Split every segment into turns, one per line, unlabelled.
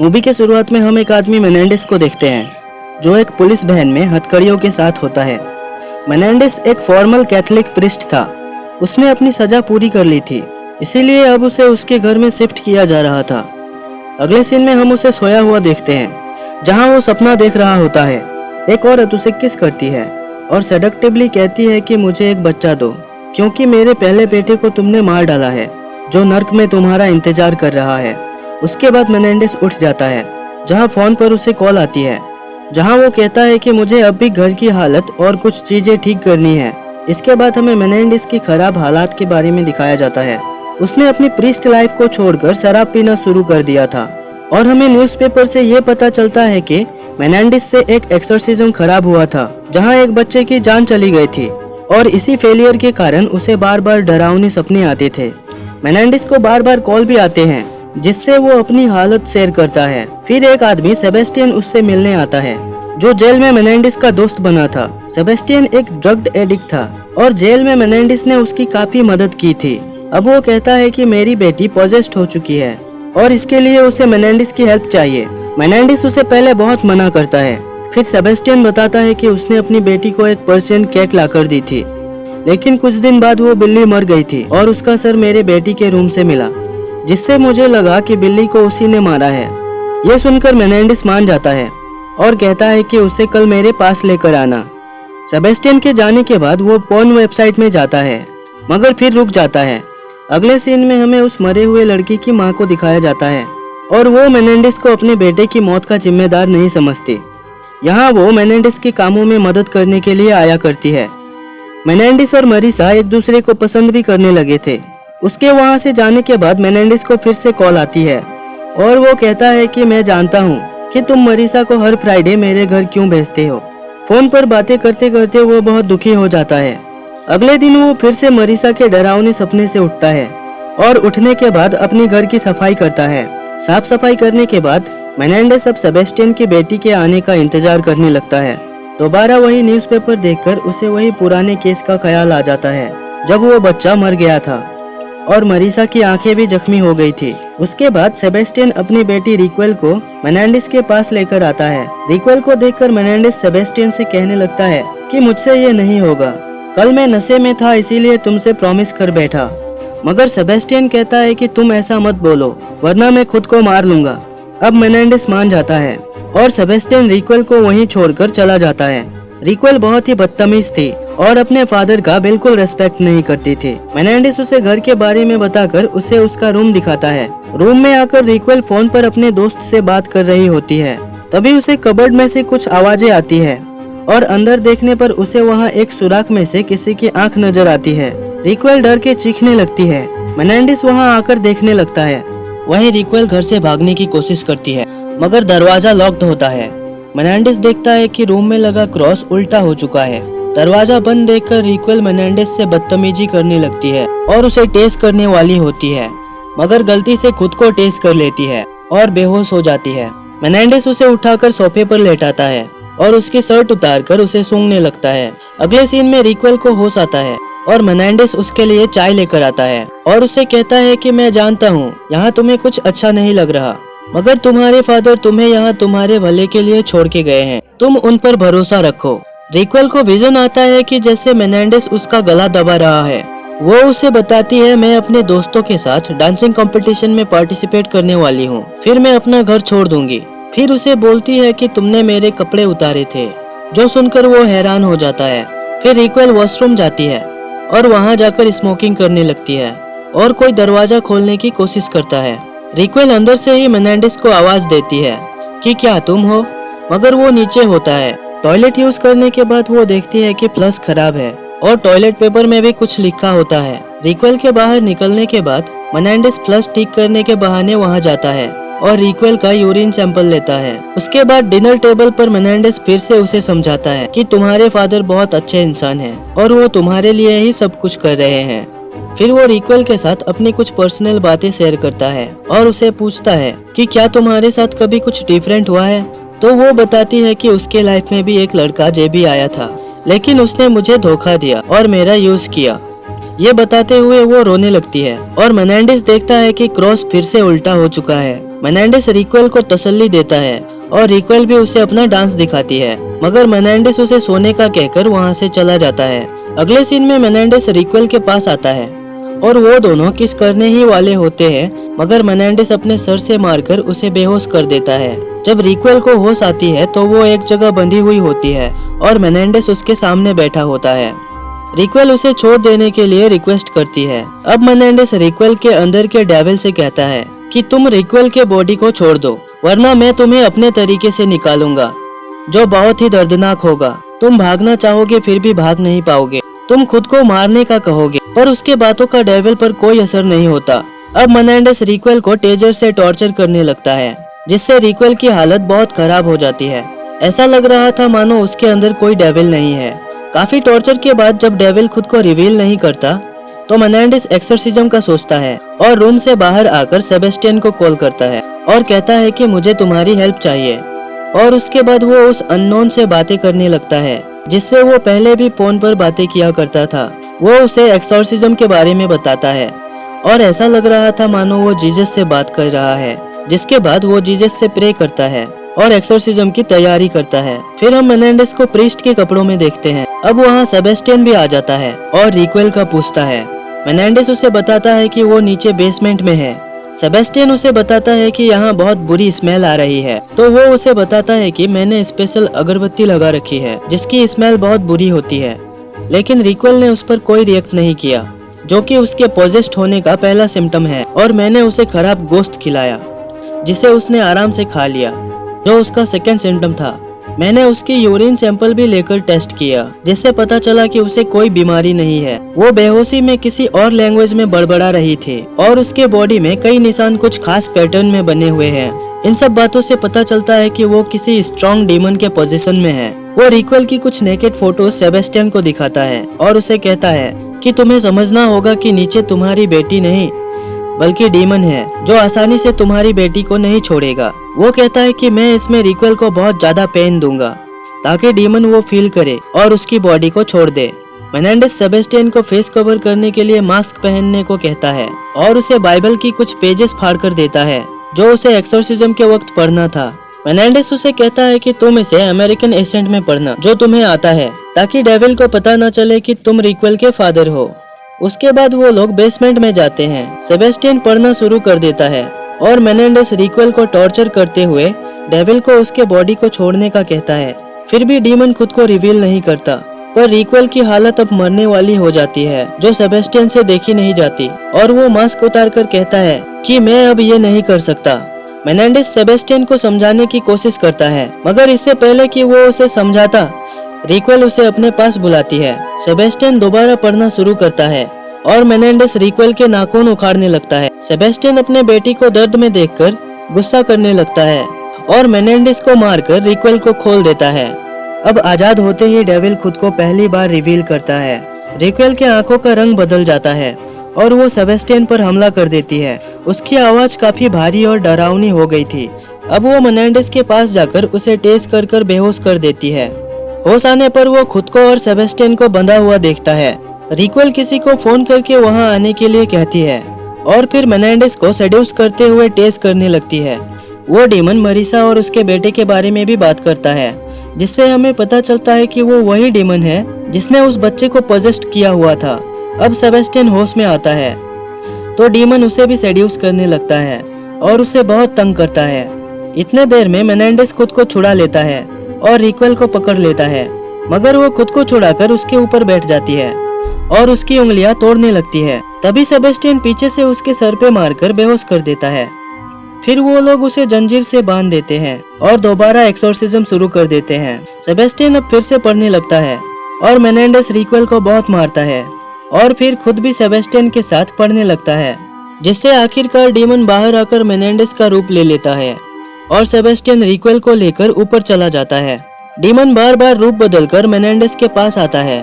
Movie के शुरुआत में हम एक आदमी मेनेंडेस को देखते हैं जो एक पुलिस वैन में हथकड़ियों के साथ होता है। मेनेंडेस एक फॉर्मल कैथोलिक प्रीस्ट था। उसने अपनी सजा पूरी कर ली थी, इसीलिए अब उसे उसके घर में शिफ्ट किया जा रहा था। अगले सीन में हम उसे सोया हुआ देखते हैं जहां वो सपना देख रहा होता है। एक औरत उसे किस करती है और सेडक्टिवली कहती है कि मुझे एक बच्चा दो क्योंकि मेरे पहले बेटे को तुमने मार डाला है जो नर्क में तुम्हारा इंतजार कर रहा है। उसके बाद मेनेंडेस उठ जाता है जहां फोन पर उसे कॉल आती है जहां वो कहता है कि मुझे अब भी घर की हालत और कुछ चीजें ठीक करनी है। इसके बाद हमें मेनेंडेस की खराब हालात के बारे में दिखाया जाता है। उसने अपनी प्रीस्ट लाइफ को छोड़कर शराब पीना शुरू कर दिया था और हमें न्यूज़पेपर से ये पता चलता है कि मेनेंडेस से एक एक्सोर्सिज्म खराब हुआ था जहां एक बच्चे की जान चली गई थी और इसी फेलियर के कारण उसे बार बार डरावने सपने आते थे। मेनेंडेस को बार बार कॉल भी आते हैं जिससे वो अपनी हालत शेयर करता है। फिर एक आदमी सेबेस्टियन उससे मिलने आता है जो जेल में मेनेंडेस का दोस्त बना था। सेबेस्टियन एक ड्रग एडिक्ट था और जेल में मेनेंडेस ने उसकी काफी मदद की थी। अब वो कहता है कि मेरी बेटी पॉजेस्ड हो चुकी है और इसके लिए उसे मेनेंडेस की हेल्प चाहिए। मेनेंडेस उसे पहले बहुत मना करता है। फिर सेबेस्टियन बताता है कि उसने अपनी बेटी को एक पर्शियन कैट लाकर दी थी, लेकिन कुछ दिन बाद वो बिल्ली मर गई थी और उसका सर मेरे बेटी के रूम से मिला, जिससे मुझे लगा कि बिल्ली को उसी ने मारा है। यह सुनकर मेनेंडेस मान जाता है और कहता है कि उसे कल मेरे पास लेकर आना। सेबेस्टियन के जाने के बाद वो पोर्न वेबसाइट में जाता है मगर फिर रुक जाता है। अगले सीन में हमें उस मरे हुए लड़की की मां को दिखाया जाता है और वो मेनेंडेस को अपने बेटे की मौत का जिम्मेदार नहीं समझती। यहाँ वो मेनेंडेस के कामों में मदद करने के लिए आया करती है। मेनेंडेस और मरीसा एक दूसरे को पसंद भी करने लगे थे। उसके वहां से जाने के बाद मेनेंडेस को फिर से कॉल आती है और वो कहता है कि मैं जानता हूँ कि तुम मरीसा को हर फ्राइडे मेरे घर क्यों भेजते हो। फोन पर बातें करते करते वो बहुत दुखी हो जाता है। अगले दिन वो फिर से मरीसा के डरावने सपने से उठता है और उठने के बाद अपनी घर की सफाई करता है। साफ सफाई करने के बाद मेनेंडेस अब सेबेस्टियन की बेटी के आने का इंतजार करने लगता है। दोबारा वही न्यूज़पेपर देखकर उसे वही पुराने केस का ख्याल आ जाता है जब वो बच्चा मर गया था और मरीसा की आंखें भी जख्मी हो गई थी। उसके बाद सेबेस्टियन अपनी बेटी रिक्वेल को मेनेंडेस के पास लेकर आता है। रिक्वेल को देखकर मेनेंडेस सेबेस्टियन से कहने लगता है कि मुझसे ये नहीं होगा, कल मैं नशे में था इसीलिए तुमसे प्रॉमिस कर बैठा। मगर सेबेस्टियन कहता है कि तुम ऐसा मत बोलो वरना मैं खुद को मार लूंगा। अब मेनेंडेस मान जाता है और सेबेस्टियन रिक्वेल को वहीं छोड़कर चला जाता है। रिक्वेल बहुत ही बदतमीज थी और अपने फादर का बिल्कुल रेस्पेक्ट नहीं करती थी। मेनेंडेस उसे घर के बारे में बताकर उसे उसका रूम दिखाता है। रूम में आकर रिक्वेल फोन पर अपने दोस्त से बात कर रही होती है। तभी उसे कबर्ड में से कुछ आवाजें आती है और अंदर देखने पर उसे वहाँ एक सुराख में से किसी की आंख नजर आती है। रिक्वेल डर के चीखने लगती है। मेनेंडेस वहाँ आकर देखने लगता है। वहीं रिक्वेल घर से भागने की कोशिश करती है मगर दरवाजा लॉक्ड होता है। मेनेंडेस देखता है कि रूम में लगा क्रॉस उल्टा हो चुका है। दरवाजा बंद देखकर रिक्वेल मेनेंडेस से बदतमीजी करने लगती है और उसे टेस्ट करने वाली होती है मगर गलती से खुद को टेस्ट कर लेती है और बेहोश हो जाती है। मेनेंडेस उसे उठाकर सोफे पर लेटाता है और उसकी शर्ट उतारकर उसे सूंघने लगता है। अगले सीन में रिक्वेल को होश आता है और मेनेंडेस उसके लिए चाय लेकर आता है और उससे कहता है कि मैं जानता हूँ यहाँ तुम्हें कुछ अच्छा नहीं लग रहा मगर तुम्हारे फादर तुम्हें यहाँ तुम्हारे भले के लिए छोड़ के गए हैं, तुम उन पर भरोसा रखो। रिक्वेल को विजन आता है कि जैसे मेनेंडेस उसका गला दबा रहा है। वो उसे बताती है मैं अपने दोस्तों के साथ डांसिंग कंपटीशन में पार्टिसिपेट करने वाली हूँ, फिर मैं अपना घर छोड़ दूंगी। फिर उसे बोलती है कि तुमने मेरे कपड़े उतारे थे, जो सुनकर वो हैरान हो जाता है। फिर रिक्वेल वॉशरूम जाती है और वहाँ जाकर स्मोकिंग करने लगती है और कोई दरवाजा खोलने की कोशिश करता है। रिक्वेल अंदर से ही मेनेंडेस को आवाज देती है कि क्या तुम हो, मगर वो नीचे होता है। टॉयलेट यूज करने के बाद वो देखती है कि फ्लश खराब है और टॉयलेट पेपर में भी कुछ लिखा होता है। रिक्वेल के बाहर निकलने के बाद मेनेंडेस फ्लश ठीक करने के बहाने वहाँ जाता है और रिक्वेल का यूरिन सैंपल लेता है। उसके बाद डिनर टेबल पर मेनेंडेस फिर से उसे समझाता है कि तुम्हारे फादर बहुत अच्छे इंसान हैं और वो तुम्हारे लिए ही सब कुछ कर रहे हैं। फिर वो रिक्वेल के साथ अपनी कुछ पर्सनल बातें शेयर करता है और उसे पूछता है कि क्या तुम्हारे साथ कभी कुछ डिफरेंट हुआ है। तो वो बताती है कि उसके लाइफ में भी एक लड़का जेबी आया था, लेकिन उसने मुझे धोखा दिया और मेरा यूज किया। ये बताते हुए वो रोने लगती है और मेनेंडेस देखता है कि क्रॉस फिर से उल्टा हो चुका है। मेनेंडेस रिक्वेल को तसल्ली देता है और रिक्वेल भी उसे अपना डांस दिखाती है, मगर मेनेंडेस उसे सोने का कहकर वहाँ से चला जाता है। अगले सीन में मेनेंडेस रिक्वेल के पास आता है और वो दोनों किस करने ही वाले होते हैं, मगर मेनेंडेस अपने सर से मारकर उसे बेहोश कर देता है। जब रिक्वेल को होश आती है तो वो एक जगह बंधी हुई होती है और मेनेंडेस उसके सामने बैठा होता है। रिक्वेल उसे छोड़ देने के लिए रिक्वेस्ट करती है। अब मेनेंडेस रिक्वेल के अंदर के डेविल से कहता है कि तुम रिक्वेल के बॉडी को छोड़ दो, वरना मैं तुम्हें अपने तरीके से निकालूंगा, जो बहुत ही दर्दनाक होगा। तुम भागना चाहोगे फिर भी भाग नहीं पाओगे, तुम खुद को मारने का कहोगे, पर उसके बातों का डेविल पर कोई असर नहीं होता। अब मेनेंडेस रिक्वेल को टेजर से टॉर्चर करने लगता है, जिससे रिक्वेल की हालत बहुत खराब हो जाती है। ऐसा लग रहा था मानो उसके अंदर कोई डेविल नहीं है। काफी टॉर्चर के बाद जब डेविल खुद को रिवील नहीं करता तो मेनेंडेस एक्सोर्सिज्म का सोचता है और रूम से बाहर आकर सेबेस्टियन को कॉल करता है और कहता है कि मुझे तुम्हारी हेल्प चाहिए। और उसके बाद वो उस अननोन से बातें करने लगता है, जिससे वो पहले भी फोन पर बातें किया करता था। वो उसे एक्सोर्सिज्म के बारे में बताता है और ऐसा लग रहा था मानो वो जीसस से बात कर रहा है। जिसके बाद वो जीसस से प्रे करता है और एक्सोर्सिज्म की तैयारी करता है। फिर हम मेनेंडेस को प्रीस्ट के कपड़ों में देखते हैं। अब वहाँ सेबेस्टियन भी आ जाता है और रिक्वेल का पूछता है। मेनेंडेस उसे बताता है कि वो नीचे बेसमेंट में है। सेबेस्टियन उसे बताता है कि यहाँ बहुत बुरी स्मेल आ रही है, तो वो उसे बताता है कि मैंने स्पेशल अगरबत्ती लगा रखी है जिसकी स्मेल बहुत बुरी होती है। लेकिन रिक्वेल ने उस पर कोई रिएक्ट नहीं किया, जो कि उसके पोजेस्ड होने का पहला सिम्टम है। और मैंने उसे खराब गोश्त खिलाया जिसे उसने आराम से खा लिया, जो उसका सेकंड सिम्टम था। मैंने उसकी यूरिन सैंपल भी लेकर टेस्ट किया, जिससे पता चला कि उसे कोई बीमारी नहीं है। वो बेहोशी में किसी और लैंग्वेज में बड़बड़ा रही थी और उसके बॉडी में कई निशान कुछ खास पैटर्न में बने हुए हैं। इन सब बातों से पता चलता है कि वो किसी स्ट्रॉन्ग डीमन के पोजीशन में है। वो रिक्वेल की कुछ नेकेड फोटो सेबेस्टियन को दिखाता है और उसे कहता है कि तुम्हें समझना होगा कि नीचे तुम्हारी बेटी नहीं बल्कि डीमन है, जो आसानी से तुम्हारी बेटी को नहीं छोड़ेगा। वो कहता है कि मैं इसमें रिक्वेल को बहुत ज्यादा पेन दूंगा ताकि डीमन वो फील करे और उसकी बॉडी को छोड़ दे। मेनेंडेस सेबेस्टियन को फेस कवर करने के लिए मास्क पहनने को कहता है और उसे बाइबल की कुछ पेजेस फाड़ कर देता है, जो उसे एक्सोर्सिज्म के वक्त पढ़ना था। मेनेंडेस उसे कहता है कि तुम इसे अमेरिकन एसेंट में पढ़ना, जो तुम्हें आता है, ताकि डेविल को पता न चले कि तुम रिक्वेल के फादर हो। उसके बाद वो लोग बेसमेंट में जाते हैं। सेबेस्टियन पढ़ना शुरू कर देता है और मेनेंडेस रिक्वेल को टॉर्चर करते हुए डेविल को उसके बॉडी को छोड़ने का कहता है। फिर भी डीमन खुद को रिवील नहीं करता, पर रिक्वेल की हालत अब मरने वाली हो जाती है, जो सेबेस्टियन से देखी नहीं जाती, और वो मास्क उतार कर कहता है कि मैं अब ये नहीं कर सकता। मेनेंडेस सेबेस्टियन को समझाने की कोशिश करता है, मगर इससे पहले कि वो उसे समझाता, रिक्वेल उसे अपने पास बुलाती है। सेबेस्टियन दोबारा पढ़ना शुरू करता है और मेनेंडेस रिक्वेल के नाखून उखाड़ने लगता है। सेबेस्टियन अपने बेटी को दर्द में देखकर गुस्सा करने लगता है और मेनेंडेस को मारकर रिक्वेल को खोल देता है। अब आजाद होते ही डेविल खुद को पहली बार रिवील करता है। रिक्वेल के आंखों का रंग बदल जाता है और वो सेबेस्टियन पर हमला कर देती है। उसकी आवाज काफी भारी और डरावनी हो गई थी। अब वो मेनेंडेस के पास जाकर उसे टेस कर बेहोश कर देती है। होश आने पर वो खुद को और सेबेस्टियन को बंधा हुआ देखता है। रिक्वेल किसी को फोन करके वहां आने के लिए कहती है और फिर मेनेंडेस को सेड्यूस करते हुए टेस करने लगती है। वो डीमन मरीसा और उसके बेटे के बारे में भी बात करता है, जिससे हमें पता चलता है कि वो वही डीमन है जिसने उस बच्चे को पोजेस्ट किया हुआ था। अब सेबेस्टियन होश में आता है तो डीमन उसे भी सेड्यूस करने लगता है और उसे बहुत तंग करता है। इतने देर में मेनेंडेस खुद को छुड़ा लेता है और रिक्वेल को पकड़ लेता है, मगर वो खुद को छुड़ाकर उसके ऊपर बैठ जाती है और उसकी उंगलियां तोड़ने लगती है। तभी सेबेस्टियन पीछे से उसके सर पे मारकर बेहोश कर देता है। फिर वो लोग उसे जंजीर से बांध देते हैं और दोबारा एक्सोर्सिज्म शुरू कर देते हैं। सेबेस्टियन अब फिर से पढ़ने लगता है और मेनेंडेस रिक्वेल को बहुत मारता है और फिर खुद भी सेबेस्टियन के साथ पढ़ने लगता है, जिससे आखिरकार डीमन बाहर आकर मेनेंडेस का रूप ले लेता है और सेबेस्टियन रिक्वेल को लेकर ऊपर चला जाता है। डीमन बार बार रूप बदलकर मेनेंडेस के पास आता है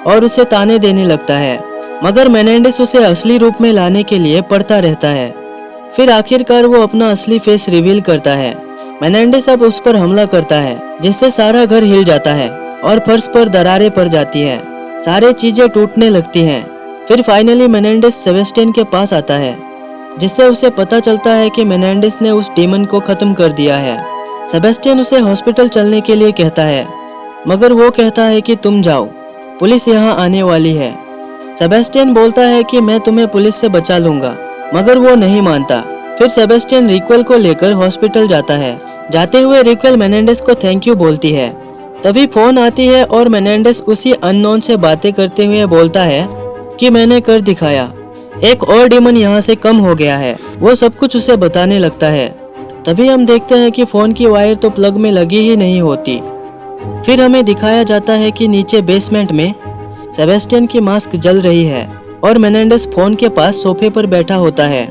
और उसे ताने देने लगता है, मगर मेनेंडेस उसे असली रूप में लाने के लिए पढ़ता रहता है। फिर आखिरकार वो अपना असली फेस रिवील करता है। मेनेंडेस अब उस पर हमला करता है, जिससे सारा घर हिल जाता है और फर्श पर दरारें पड़ जाती है। सारी चीजें टूटने लगती हैं। फिर फाइनली मेनेंडेस सेबेस्टियन के पास आता है, जिससे उसे पता चलता है कि मेनेंडेस ने उस डीमन को खत्म कर दिया है। सेबेस्टियन उसे हॉस्पिटल चलने के लिए कहता है, मगर वो कहता है कि तुम जाओ, पुलिस यहाँ आने वाली है। सेबेस्टियन बोलता है कि मैं तुम्हें पुलिस से बचा लूंगा, मगर वो नहीं मानता। फिर सेबेस्टियन रिक्वेल को लेकर हॉस्पिटल जाता है। जाते हुए रिक्वेल मेनेंडेस को थैंक यू बोलती है। तभी फोन आती है और मेनेंडेस उसी अननोन से बातें करते हुए बोलता है कि मैंने कर दिखाया, एक और डीमन यहाँ से कम हो गया है। वो सब कुछ उसे बताने लगता है। तभी हम देखते हैं कि फोन की वायर तो प्लग में लगी ही नहीं होती। फिर हमें दिखाया जाता है कि नीचे बेसमेंट में सेबेस्टियन की मास्क जल रही है और मेनेंडेस फोन के पास सोफे पर बैठा होता है।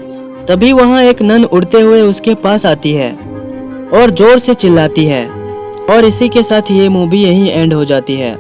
तभी वहाँ एक नन उड़ते हुए उसके पास आती है और जोर से चिल्लाती है। और इसी के साथ ये मूवी यहीं एंड हो जाती है।